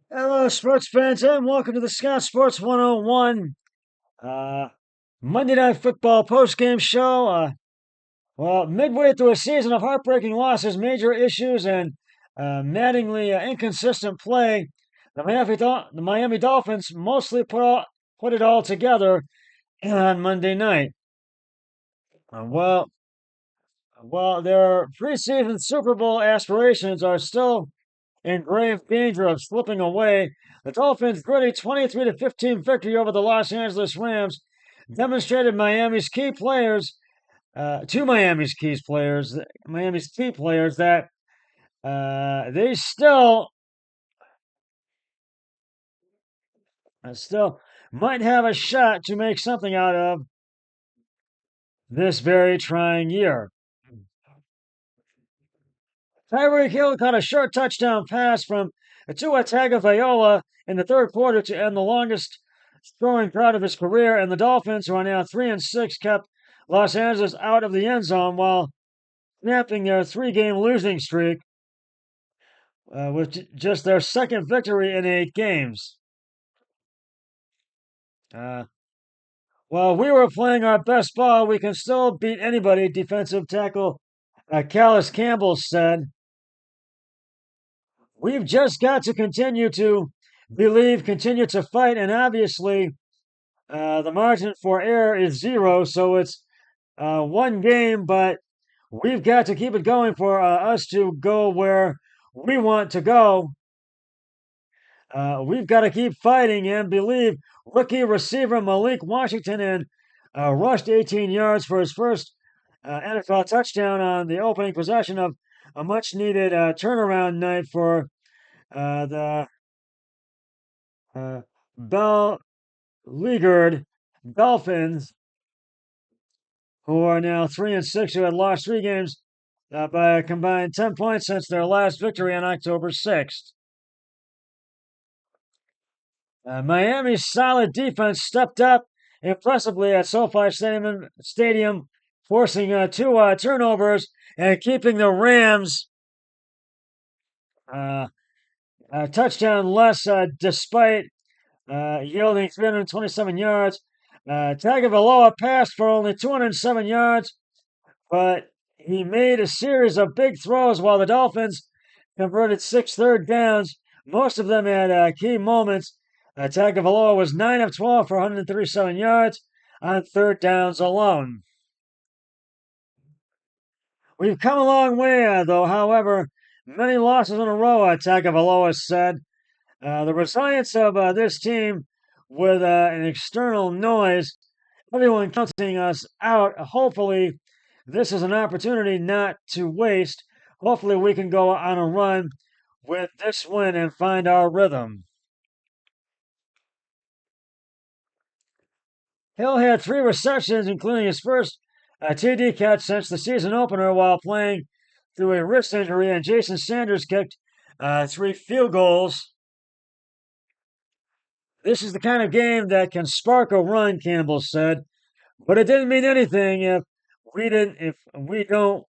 Hello, sports fans, and welcome to the Scott Sports 101 uh, Monday Night Football postgame show. Midway through a season of heartbreaking losses, major issues, and maddeningly inconsistent play, the Miami Dolphins mostly put it all together on Monday night. Uh, well, while their preseason Super Bowl aspirations are still in grave danger of slipping away, the Dolphins' gritty 23-15 victory over the Los Angeles Rams demonstrated Miami's key players that they still might have a shot to make something out of this very trying year. Tyreek Hill caught a short touchdown pass from Tua Tagovailoa in the third quarter to end the longest throwing drought of his career, and the Dolphins, who are now 3-6, kept Los Angeles out of the end zone while snapping their three-game losing streak with just their second victory in 8 games. Uh, While we were playing our best ball, we can still beat anybody, defensive tackle Callis Campbell said. We've just got to continue to believe, continue to fight, and obviously the margin for error is zero, so it's one game, but we've got to keep it going for us to go where we want to go. We've got to keep fighting and believe. Rookie receiver Malik Washington and rushed 18 yards for his first NFL touchdown on the opening possession of a much-needed turnaround night for the Bell Leaguered Dolphins, who are now 3-6, who had lost 3 games by a combined 10 points since their last victory on October 6th. Miami's solid defense stepped up impressively at SoFi Stadium, forcing 2 turnovers and keeping the Rams a touchdown less despite yielding 327 yards. Tagovailoa passed for only 207 yards, but he made a series of big throws while the Dolphins converted 6 third downs, most of them at key moments. Tagovailoa was 9 of 12 for 137 yards on third downs alone. We've come a long way, though, however, many losses in a row, Tagovailoa said. The resilience of this team with an external noise, everyone counting us out. Hopefully, this is an opportunity not to waste. Hopefully, we can go on a run with this win and find our rhythm. Hill had 3 receptions, including his first TD catch since the season opener while playing through a wrist injury, and Jason Sanders kicked 3 field goals. This is the kind of game that can spark a run, Campbell said, but it didn't mean anything if we don't.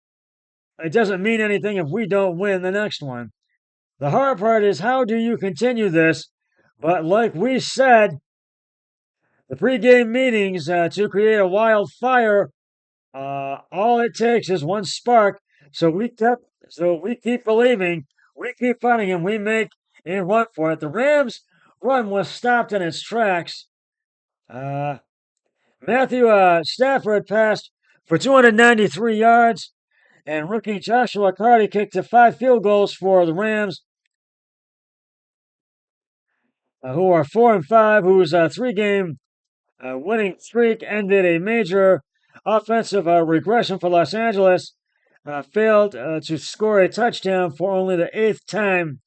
It doesn't mean anything if we don't win the next one. The hard part is, how do you continue this? But like we said, the pregame meetings to create a wildfire, all it takes is one spark. So we keep believing, we keep fighting, and we make a run for it. The Rams' run was stopped in its tracks. Matthew Stafford passed for 293 yards, and rookie Joshua Carty kicked to 5 field goals for the Rams, who are 4-5, whose 3-game winning streak ended a major offensive regression for Los Angeles. Failed to score a touchdown for only the 8th time.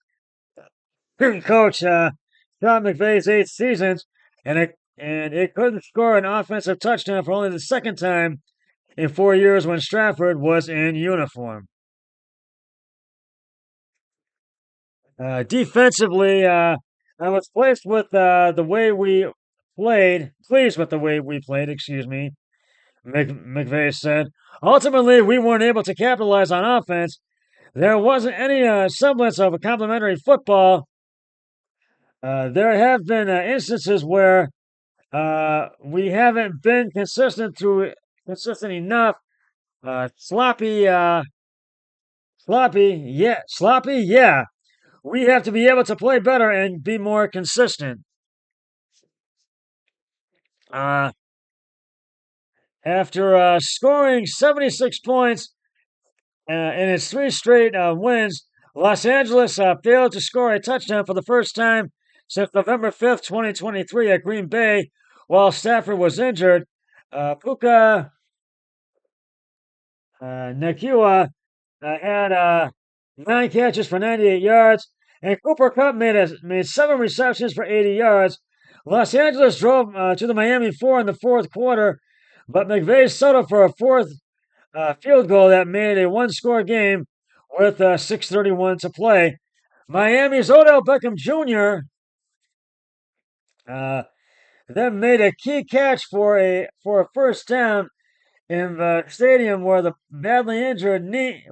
Coach Sean McVay's 8 seasons, and it couldn't score an offensive touchdown for only the 2nd time in 4 years when Stafford was in uniform. Defensively, I was pleased with the way we played. Pleased with the way we played. Excuse me, McVay said. Ultimately, we weren't able to capitalize on offense. There wasn't any semblance of a complimentary football There have been instances where we haven't been consistent enough. Sloppy, yeah. We have to be able to play better and be more consistent. Uh, After scoring 76 points in its three straight wins, Los Angeles failed to score a touchdown for the first time since November 5th, 2023 at Green Bay while Stafford was injured. Puka Nakua had 9 catches for 98 yards, and Cooper Kupp made 7 receptions for 80 yards. Los Angeles drove to the Miami 4 in the fourth quarter, but McVay settled for a fourth field goal that made a one-score game with 6:31 to play. Miami's Odell Beckham Jr. Uh, then made a key catch for a first down in the stadium where the badly injured knee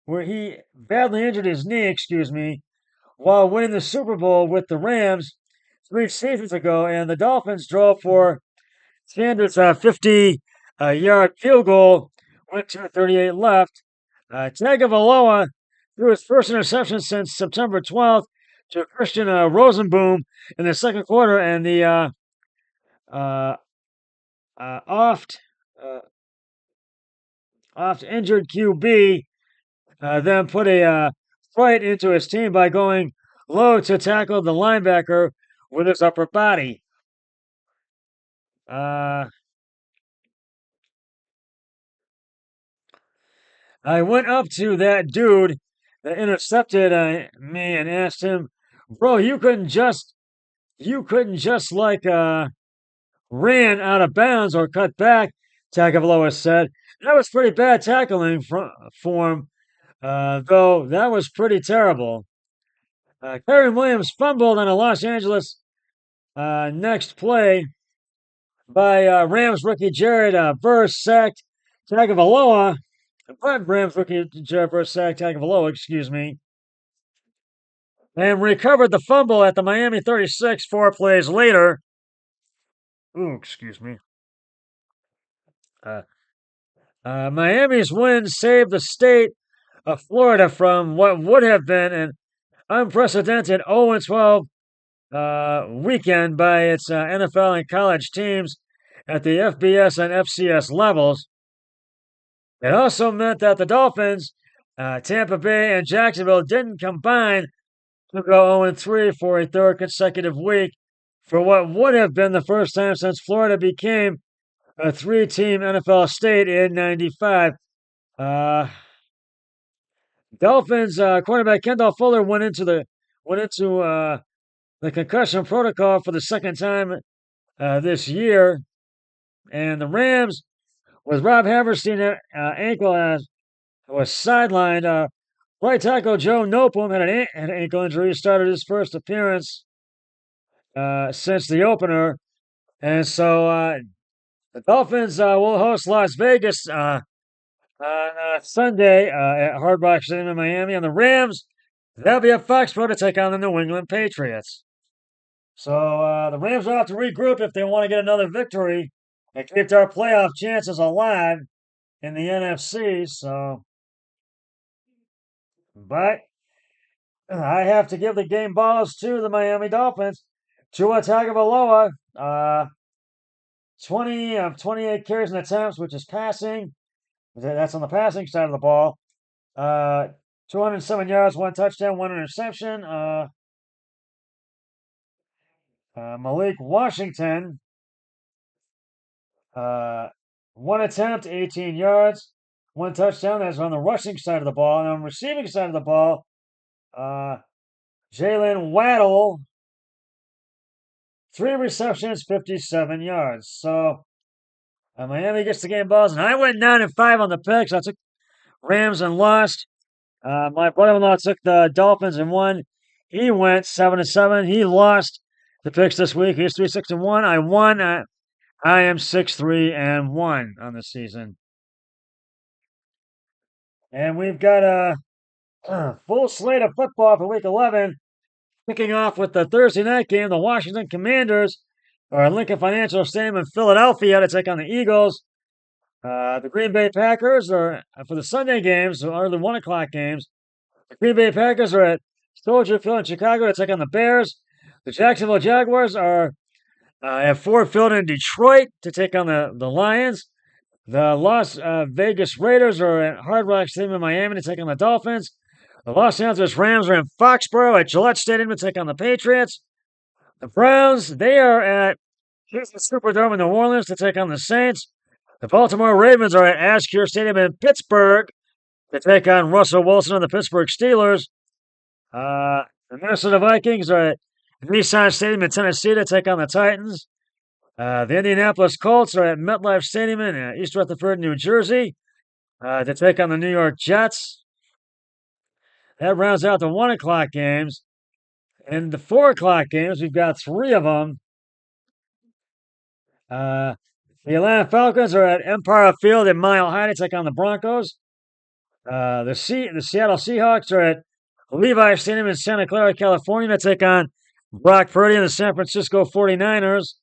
where he badly injured his knee, excuse me, while winning the Super Bowl with the Rams 3 seasons ago, and the Dolphins drove for Sanders' 50-yard field goal with 2:38 left. Tagovailoa threw his first interception since September 12th to Christian Rosenboom in the second quarter, and the uh, oft uh, oft injured QB then put a fight into his team by going low to tackle the linebacker with his upper body. Uh, I went up to that dude that intercepted me and asked him, "Bro, you couldn't just like ran out of bounds or cut back." Tagovailoa said that was pretty bad tackling for him, though that was pretty terrible. Kyron Williams fumbled on a Los Angeles next play by Rams rookie Jared Verse sacked Tagovailoa. But Rams rookie Jared Verse sacked Tagovailoa, excuse me, and recovered the fumble at the Miami 36 4 plays later. Ooh, excuse me. Uh, Miami's win saved the state of Florida from what would have been an unprecedented 0-12 weekend by its NFL and college teams at the FBS and FCS levels. It also meant that the Dolphins, Tampa Bay, and Jacksonville didn't combine to go 0-3 for a third consecutive week for what would have been the first time since Florida became a three-team NFL state in '95. Uh, Dolphins quarterback Kendall Fuller went into the concussion protocol for the second time this year, and the Rams with Rob Haverstein's ankle was sidelined. Right tackle Joe Nopum had an ankle injury. He started his first appearance since the opener, and so the Dolphins will host Las Vegas on Sunday at Hard Rock Stadium in Miami, and the Rams they'll be at Foxborough to take on the New England Patriots. So the Rams will have to regroup if they want to get another victory and keep their playoff chances alive in the NFC. But I have to give the game balls to the Miami Dolphins. Tua Tagovailoa, 20 of 28 carries and attempts, which is passing. That's on the passing side of the ball. 207 yards, one touchdown, one interception. Malik Washington, uh, one attempt, 18 yards, one touchdown. That's on the rushing side of the ball. And on the receiving side of the ball, uh, Jalen Waddle, 3 receptions, 57 yards. So Miami gets the game balls, and I went 9-5 on the picks. I took Rams and lost. My brother-in-law took the Dolphins and won. He went 7-7. He lost the picks this week. He's 3-6-1. I won. I am 6-3-1 on the season. And we've got a full slate of football for Week 11. Kicking off with the Thursday night game, the Washington Commanders are at Lincoln Financial Stadium in Philadelphia to take on the Eagles. The Green Bay Packers are, for the Sunday games, the early 1 o'clock games, the Green Bay Packers are at Soldier Field in Chicago to take on the Bears. The Jacksonville Jaguars are at Ford Field in Detroit to take on the Lions. The Las Vegas Raiders are at Hard Rock Stadium in Miami to take on the Dolphins. The Los Angeles Rams are in Foxborough at Gillette Stadium to take on the Patriots. The Browns, they are at Houston Superdome in New Orleans to take on the Saints. The Baltimore Ravens are at Ascure Stadium in Pittsburgh to take on Russell Wilson and the Pittsburgh Steelers. The Minnesota Vikings are at Nissan Stadium in Tennessee to take on the Titans. The Indianapolis Colts are at MetLife Stadium in East Rutherford, New Jersey, to take on the New York Jets. That rounds out the 1 o'clock games. In the 4 o'clock games, we've got 3 of them. The Atlanta Falcons are at Empire Field in Mile High to take on the Broncos. The Seattle Seahawks are at Levi Stadium in Santa Clara, California to take on Brock Purdy and the San Francisco 49ers.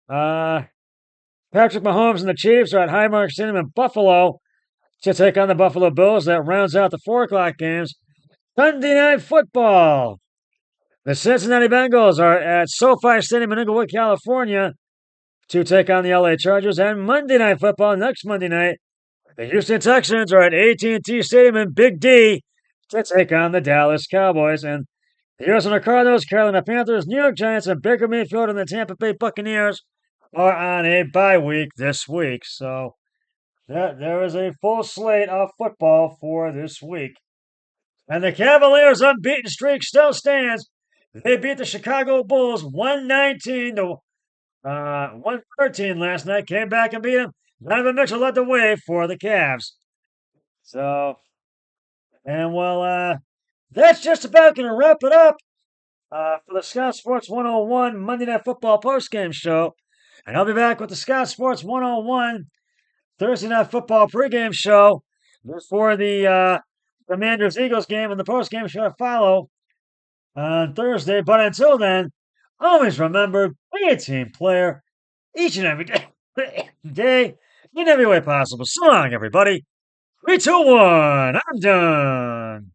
Patrick Mahomes and the Chiefs are at Highmark Stadium in Buffalo to take on the Buffalo Bills. That rounds out the 4 o'clock games. Sunday Night Football. The Cincinnati Bengals are at SoFi Stadium in Inglewood, California to take on the LA Chargers. And Monday Night Football, next Monday night, the Houston Texans are at AT&T Stadium in Big D to take on the Dallas Cowboys. And the Arizona Cardinals, Carolina Panthers, New York Giants, and Baker Mayfield and the Tampa Bay Buccaneers are on a bye week this week. So there is a full slate of football for this week. And the Cavaliers' unbeaten streak still stands. They beat the Chicago Bulls 119 to 113 last night. Came back and beat them. Donovan Mitchell led the way for the Cavs. So, and well, that's just about going to wrap it up for the Scout Sports 101 Monday Night Football postgame show. And I'll be back with the Scout Sports 101 Thursday Night Football pregame show before the Commanders-Eagles game and the postgame show to follow on Thursday. But until then, always remember, be a team player each and every day in every way possible. So long, everybody. 3, 2, 1. I'm done.